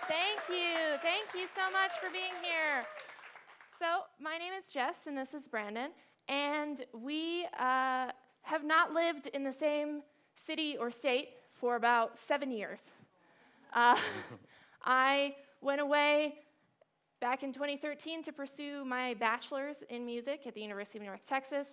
Thank you. Thank you so much for being here. So my name is Jess, and this is Brandon, and we have not lived in the same city or state for about 7 years. I went away back in 2013 to pursue my bachelor's in music at the University of North Texas,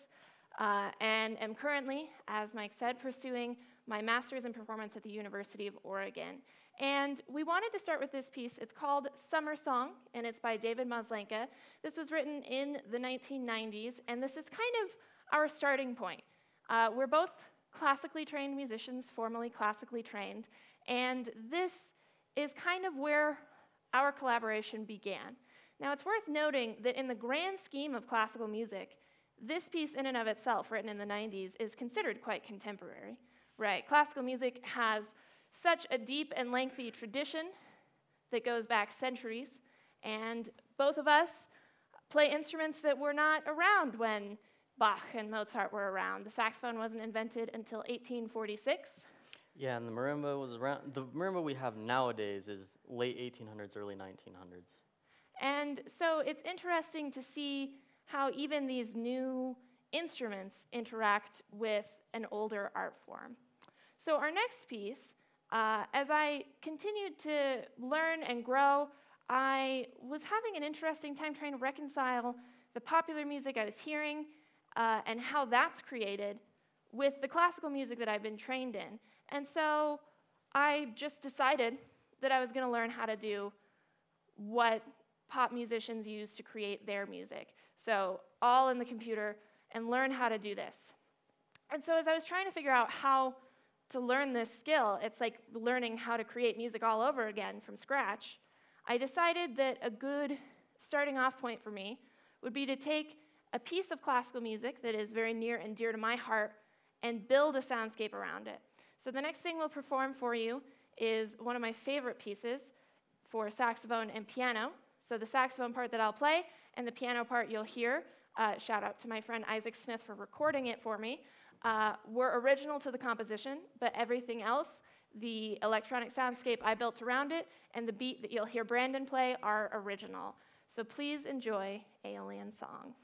and am currently, as Mike said, pursuing my master's in performance at the University of Oregon. And we wanted to start with this piece. It's called Summer Song, and it's by David Maslenka. This was written in the 1990s, and this is kind of our starting point. We're both classically trained musicians, formally classically trained, and this is kind of where our collaboration began. Now, it's worth noting that in the grand scheme of classical music, this piece in and of itself, written in the 90s, is considered quite contemporary, right? Classical music has such a deep and lengthy tradition that goes back centuries, and both of us play instruments that were not around when Bach and Mozart were around. The saxophone wasn't invented until 1846. Yeah, and the marimba was around. The marimba we have nowadays is late 1800s, early 1900s. And so it's interesting to see how even these new instruments interact with an older art form. So our next piece As I continued to learn and grow, I was having an interesting time trying to reconcile the popular music I was hearing and how that's created with the classical music that I've been trained in. And so I just decided that I was going to learn how to do what pop musicians use to create their music. So all in the computer, and learn how to do this. And so as I was trying to figure out how to learn this skill, it's like learning how to create music all over again from scratch, I decided that a good starting off point for me would be to take a piece of classical music that is very near and dear to my heart and build a soundscape around it. So the next thing we'll perform for you is one of my favorite pieces for saxophone and piano. So the saxophone part that I'll play and the piano part you'll hear, shout out to my friend Isaac Smith for recording it for me, were original to the composition, but everything else, the electronic soundscape I built around it and the beat that you'll hear Brandon play are original. So please enjoy Aeolian Song.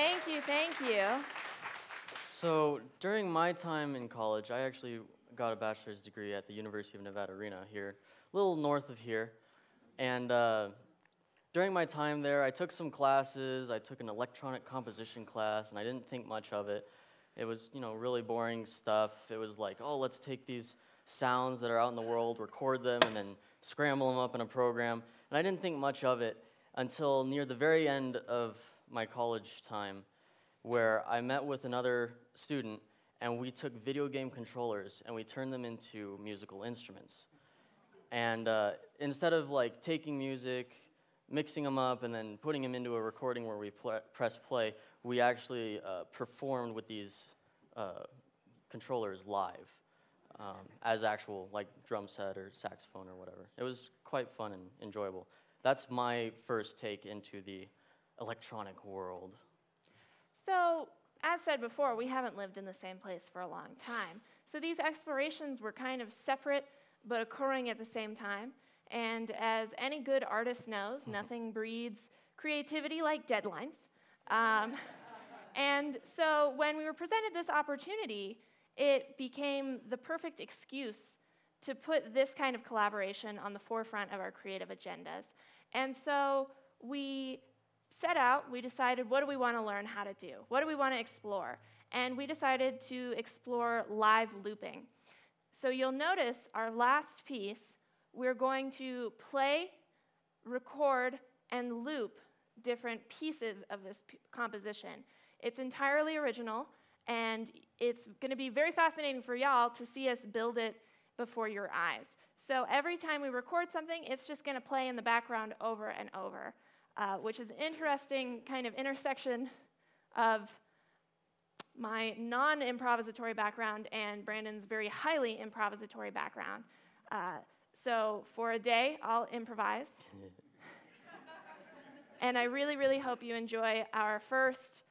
Thank you, thank you. So during my time in college, I actually got a bachelor's degree at the University of Nevada, Reno here, a little north of here. And during my time there, I took some classes. I took an electronic composition class, and I didn't think much of it. It was, really boring stuff. It was like, oh, let's take these sounds that are out in the world, record them, and then scramble them up in a program. And I didn't think much of it until near the very end of my college time, where I met with another student, and we took video game controllers, and we turned them into musical instruments. And instead of taking music, mixing them up, and then putting them into a recording where we press play, we actually performed with these controllers live as actual drum set or saxophone or whatever. It was quite fun and enjoyable. That's my first take into the electronic world. So, as said before, we haven't lived in the same place for a long time. So these explorations were kind of separate, but occurring at the same time. And as any good artist knows, nothing breeds creativity like deadlines. And so when we were presented this opportunity, it became the perfect excuse to put this kind of collaboration on the forefront of our creative agendas. And so we set out, we decided, what do we want to learn how to do? What do we want to explore? And we decided to explore live looping. So you'll notice our last piece, we're going to play, record, and loop different pieces of this composition. It's entirely original, and it's going to be very fascinating for y'all to see us build it before your eyes. So every time we record something, it's just going to play in the background over and over, which is an interesting kind of intersection of my non-improvisatory background and Brandon's very highly improvisatory background. So for a day, I'll improvise. And I really, really hope you enjoy our first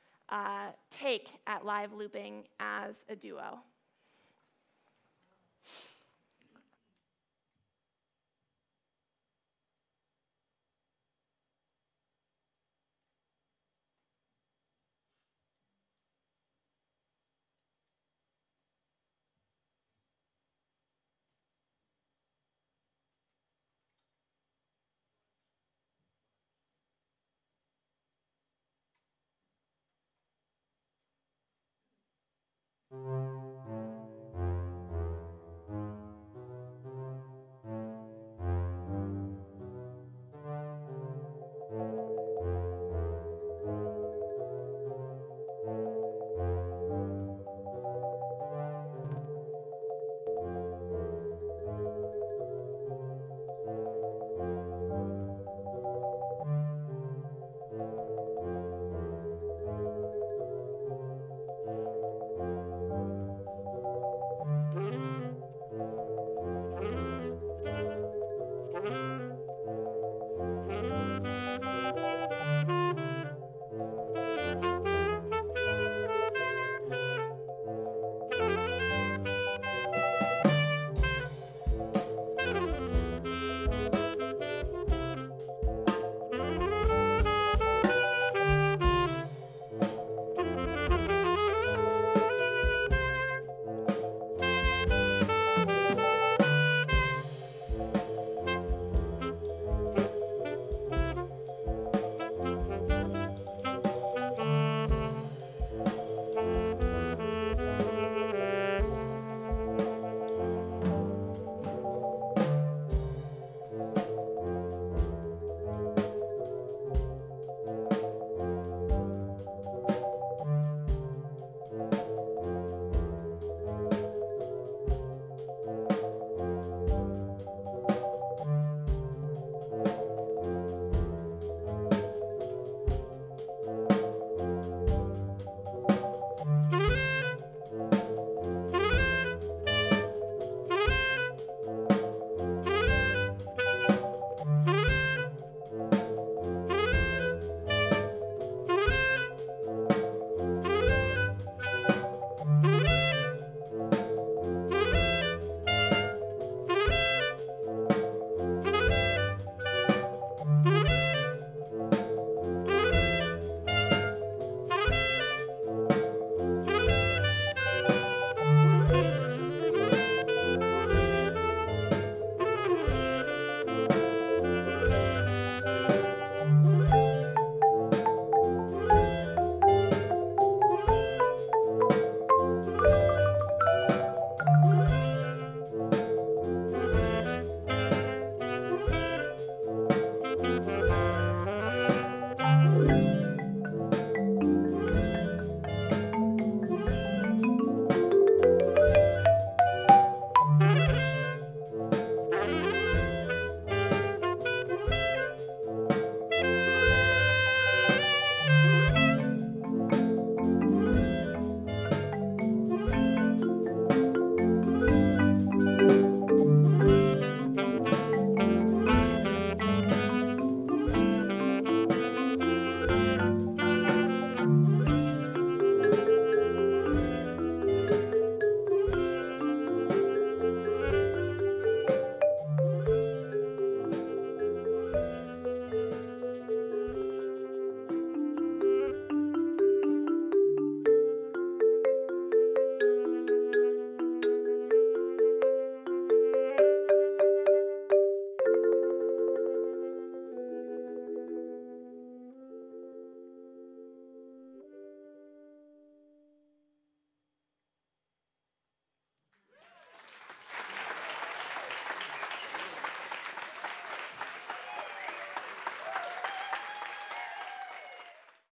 take at live looping as a duo.